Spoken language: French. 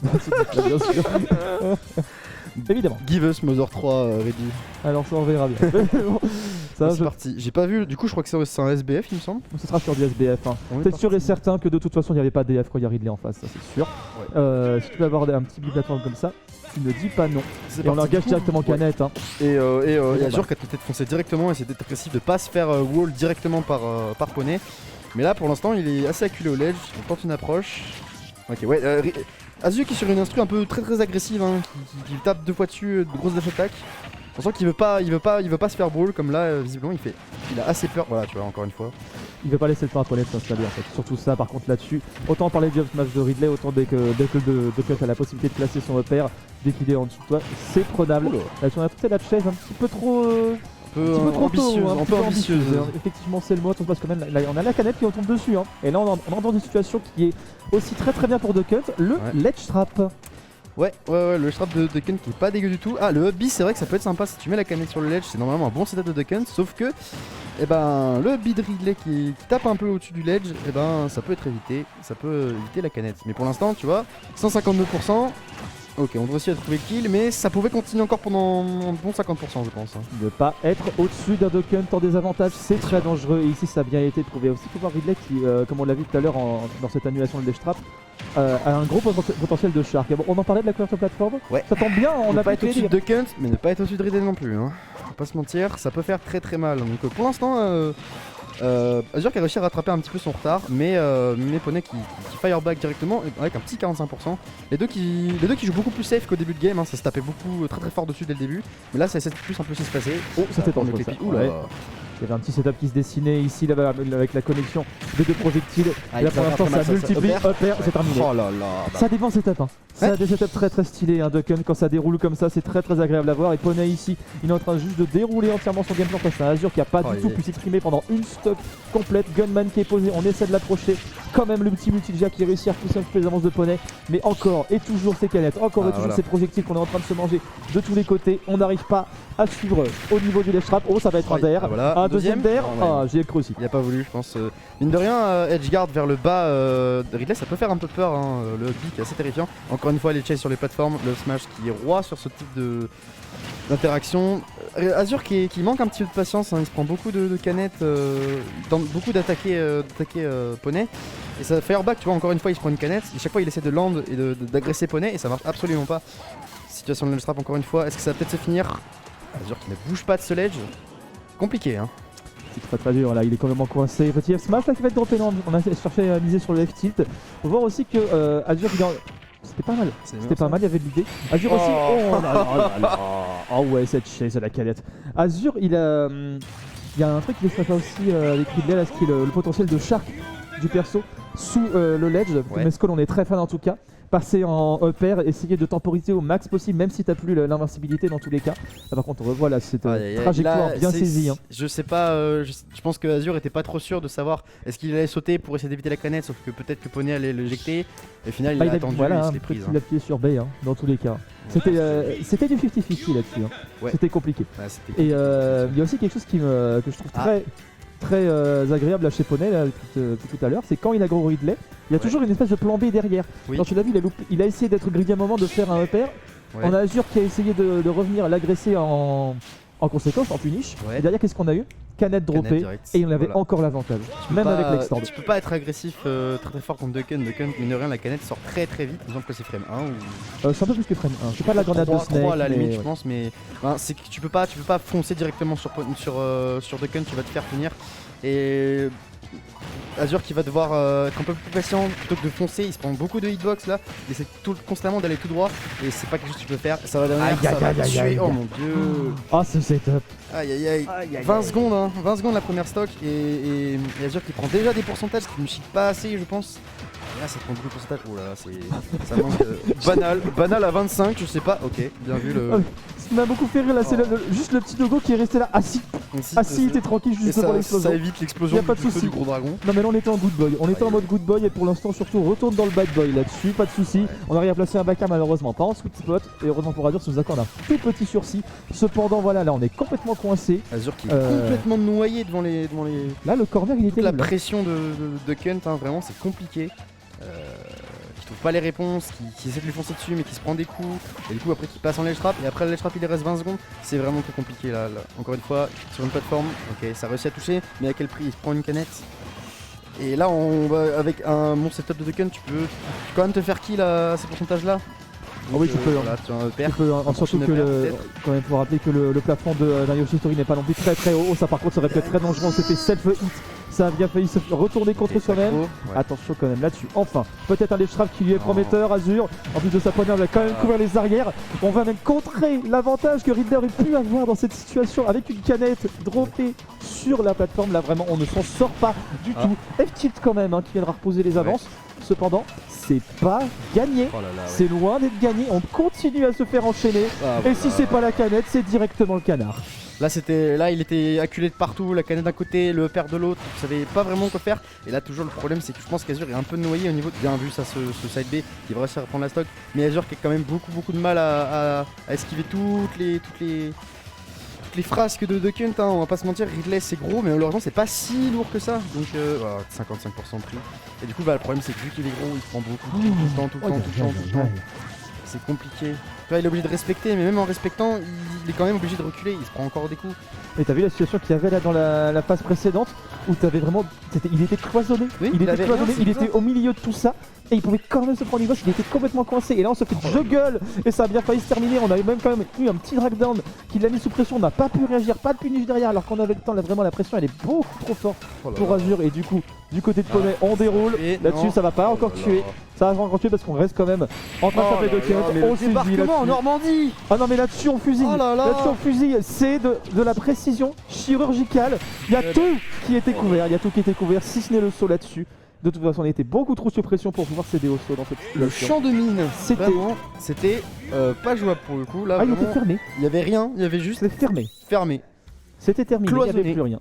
Bien sûr. Évidemment. Give us Mother 3 ready. Alors ça on verra bien. Bon, ça, C'est parti. J'ai pas vu, du coup je crois que c'est un SBF il me semble. ce sera sur du SBF. Hein. On est C'est sûr et parti. certain que de toute façon il n'y avait pas DF quand il y a Ridley en face, ça c'est sûr. Si tu veux avoir un petit plateforme comme ça, tu ne dis pas non. C'est Et on parti, l'engage du coup. directement canette. Hein. Et bah. Azure qui a tenté de foncer directement et c'est d'être agressif, de pas se faire wall directement par poney. Mais là pour l'instant il est assez acculé au ledge, on tente une approche. Ok ouais, Azure qui est sur une instru un peu très agressive, hein, qui tape 2 fois dessus, de grosses dash attaques. On sent qu'il veut pas se faire brawl comme là visiblement il a assez peur, voilà tu vois encore une fois. Il veut pas laisser le temps à Poney de s'installer en fait. Surtout ça par contre là-dessus. Autant parler du up smash de Ridley, autant dès que Cut a la possibilité de placer son repère, dès qu'il est en dessous de toi, c'est prenable. Oula. Là-dessus on a toute la chaise un petit peu trop... Un peu trop ambitieuse, tôt, un peu ambitieuse. Effectivement, c'est le mot, parce que même là, on a la canette qui retombe dessus. Hein. Et là, on est dans une situation qui est aussi très bien pour Duckhunt, le ledge trap. Ouais, le trap de Duckhunt qui est pas dégueu du tout. Ah, le up B, c'est vrai que ça peut être sympa si tu mets la canette sur le ledge, c'est normalement un bon setup de Duckhunt, sauf que le up B de Ridley qui tape un peu au-dessus du ledge, ça peut être évité, ça peut éviter la canette. Mais pour l'instant, tu vois, 152%. Ok, on devrait aussi trouver le kill, mais ça pouvait continuer encore pendant un bon 50% je pense. Hein. Ne pas être au-dessus d'un Duckhunt en désavantage, c'est très dangereux. Et ici, ça a bien été trouvé aussi. Il faut voir Ridley qui, comme on l'a vu tout à l'heure dans cette annulation de ledge trap, a un gros potentiel de shark. Bon, on en parlait de la couverture plateforme. Ouais. Ça tombe bien, on ne a pas pas être au-dessus de Duckhunt, mais ne pas être au-dessus de Ridley non plus. Hein. Faut pas se mentir, ça peut faire très mal. Donc pour l'instant, Azure qui a réussi à rattraper un petit peu son retard, mais Poney qui fireback directement avec un petit 45%. Les deux qui jouent beaucoup plus safe qu'au début de game, hein, ça se tapait beaucoup très fort dessus dès le début. Mais là ça essaie de plus un peu se passer. Oh, c'était dangereux ça. Ouais. Il y avait un petit setup qui se dessinait ici là, avec la connexion des deux projectiles. Ah, et là pour l'instant ça multiplie, upper, c'est terminé. Oh là là. Ça dépend des setups. Hein. Ça a des setups très stylés. Hein. Duckhunt quand ça déroule comme ça, c'est très agréable à voir. Et Poney ici, il est en train juste de dérouler entièrement son gameplay face à Azure qui a pas du tout pu s'exprimer pendant une stock complète. Gunman qui est posé, on essaie de l'approcher. Quand même le petit multi-jack qui réussit à repousser un peu les avances de Poney. Mais encore et toujours ces canettes, encore et toujours ces projectiles qu'on est en train de se manger de tous les côtés. On n'arrive pas à suivre au niveau du ledge trap. Oh, ça va être un dair. Un deuxième dair. Ah, j'y ai cru aussi. Il a pas voulu, je pense. Mine de rien, Edgeguard vers le bas de Ridley, ça peut faire un peu peur. Hein. Le beat est assez terrifiant. Encore une fois, les chases sur les plateformes, le smash qui est roi sur ce type d'interaction. Azure qui manque un petit peu de patience, hein. Il se prend beaucoup de canettes, tente beaucoup d'attaquer Poney. Et ça fireback, tu vois, encore une fois, il se prend une canette. Et chaque fois, il essaie de land et d'agresser Poney et ça marche absolument pas. Situation de ledge trap, encore une fois. Est-ce que ça va peut-être se finir? Azure qui ne bouge pas de ce ledge. Compliqué, hein. C'est très dur là, il est complètement coincé. Petit F smash là qui va être droppé, non, on a cherché à miser sur le F tilt. Faut voir aussi que Azure c'était pas mal, c'était pas mal, il y avait de l'idée. Azure aussi, oh là là là. Oh ouais, cette chase à la calette. Azure il y a un truc qui laisse pas aussi avec Ridley là, ce qui est le potentiel de shark du perso sous le ledge. Mais Skull on est très fan en tout cas. Passer en upper, essayer de temporiser au max possible, même si t'as plus l'invincibilité dans tous les cas. Là, par contre, on revoit là cette trajectoire bien saisie. Hein. Je sais pas, je pense que Azure était pas trop sûr de savoir est-ce qu'il allait sauter pour essayer d'éviter la canette, sauf que peut-être que Poney allait l'éjecter. Et au final, il a attendu et il se l'est prise. Il a appuyé sur B hein, dans tous les cas. C'était du 50-50 là-dessus. Hein. Ouais. C'était compliqué. Et il y a aussi quelque chose que je trouve très agréable là chez Poney là, depuis tout à l'heure, c'est quand il a gros Ridley, il y a toujours une espèce de plan B derrière. Quand tu l'as vu, il a essayé d'être greedy à un moment, de faire un upper. On a Azure qui a essayé de revenir l'agresser en conséquence, en punish. Et derrière, qu'est-ce qu'on a eu? Canette droppée, et on avait encore l'avantage, même avec l'extend. Tu peux pas être agressif très fort contre Duckhunt, mine de rien, la canette sort très vite, par exemple que c'est frame 1 ou... c'est un peu plus que frame 1, c'est pas la grenade de Snake. 3 à la limite, je pense, mais c'est que tu peux pas foncer directement sur Duckhunt, tu vas te faire punir. Et Azure qui va devoir être un peu plus patient plutôt que de foncer, il se prend beaucoup de hitbox là, il essaie constamment d'aller tout droit et c'est pas quelque chose que tu peux faire, ça va devenir, ça va tuer, oh mon dieu. Oh ce setup. Aïe 20 secondes hein, 20 secondes la première stock et Azure qui prend déjà des pourcentages qui ne cheat pas assez je pense. Là ça prend beaucoup de pourcentage, oh là là ça manque banal à 25 je sais pas, ok bien vu le... Ce qui m'a beaucoup fait rire là c'est juste le petit logo qui est resté là assis, il était tranquille juste pour l'explosion. Ça évite l'explosion du gros dragon. Non mais là on était en good boy, en mode good boy et pour l'instant surtout on retourne dans le bad boy là-dessus, pas de soucis. On arrive à placer un backer malheureusement pas en sweet spot et heureusement pour Azure ça nous accorde un tout petit sursis. Cependant voilà là on est complètement coincé. Azure qui est complètement noyé devant les... Là le corner il était la pression de Duckhunt hein, vraiment c'est compliqué. Je trouve pas les réponses, qui essaie de lui foncer dessus mais qui se prend des coups, et du coup après qui passe en ledge trap, et après le ledge trap il lui reste 20 secondes, c'est vraiment très compliqué là. Encore une fois, sur une plateforme, ok ça réussit à toucher, mais à quel prix? Il se prend une canette. Et là on va avec un bon setup de Ducken, tu peux quand même te faire kill à ces pourcentages là. Ah oui, tu peux. Voilà, tu Tu peux, surtout que quand même faut rappeler que le plafond d'un Yoshitori n'est pas non plus très haut. Ça par contre ça aurait pu être très dangereux. C'était self-hit. Ça a bien failli se retourner contre soi-même. Attention quand même là-dessus. Enfin, peut-être un ledge trap qui lui est prometteur. Azur, en plus de sa poignée, on va quand même couvrir les arrières. On va même contrer l'avantage que Riddler aurait pu avoir dans cette situation avec une canette droppée sur la plateforme. Là vraiment, on ne s'en sort pas du tout. F-tilt quand même qui viendra reposer les avances. Cependant, c'est pas gagné. C'est loin d'être gagné. On continue à se faire enchaîner. Et si c'est pas la canette, c'est directement le canard. Là il était acculé de partout, la canette d'un côté, le père de l'autre, il savait pas vraiment quoi faire. Et là toujours le problème c'est que je pense qu'Azur est un peu noyé au niveau de... Bien vu ça ce side B qui va réussir à prendre la stock. Mais Azur qui a quand même beaucoup de mal à esquiver toutes les frasques de Kunt, on va pas se mentir, Ridley c'est gros mais malheureusement c'est pas si lourd que ça. Donc 55% de prix. Et du coup le problème c'est que vu qu'il est gros il prend beaucoup tout le temps. C'est compliqué. Là, il est obligé de respecter, mais même en respectant, il est quand même obligé de reculer, il se prend encore des coups. Et t'as vu la situation qu'il y avait là dans la phase précédente où t'avais vraiment. Il était cloisonné, il était au milieu de tout ça et il pouvait quand même se prendre une gauche, il était complètement coincé. Et là on se fait juggle et ça a bien failli se terminer. On avait même quand même eu un petit drag-down qui l'a mis sous pression, on n'a pas pu réagir, pas de punish derrière alors qu'on avait le temps. Là vraiment la pression elle est beaucoup trop forte pour Azur et du coup du côté de Poney on déroule. Là-dessus ça va pas encore tuer. Ça va encore tuer parce qu'on reste quand même en train de taper de Kunt. On fusille en Normandie. Ah non mais là-dessus on fusille. Là-dessus on fusille. C'est de la précision chirurgicale. Il y a tout qui était couvert. Si ce n'est le saut là-dessus. De toute façon on était beaucoup trop sous pression pour pouvoir céder au saut dans cette situation. Le champ de mine, c'était pas jouable pour le coup. Là, il était fermé. Il y avait rien, il y avait juste fermé. Fermé. C'était terminé, Cloisonné. il n'y avait plus rien.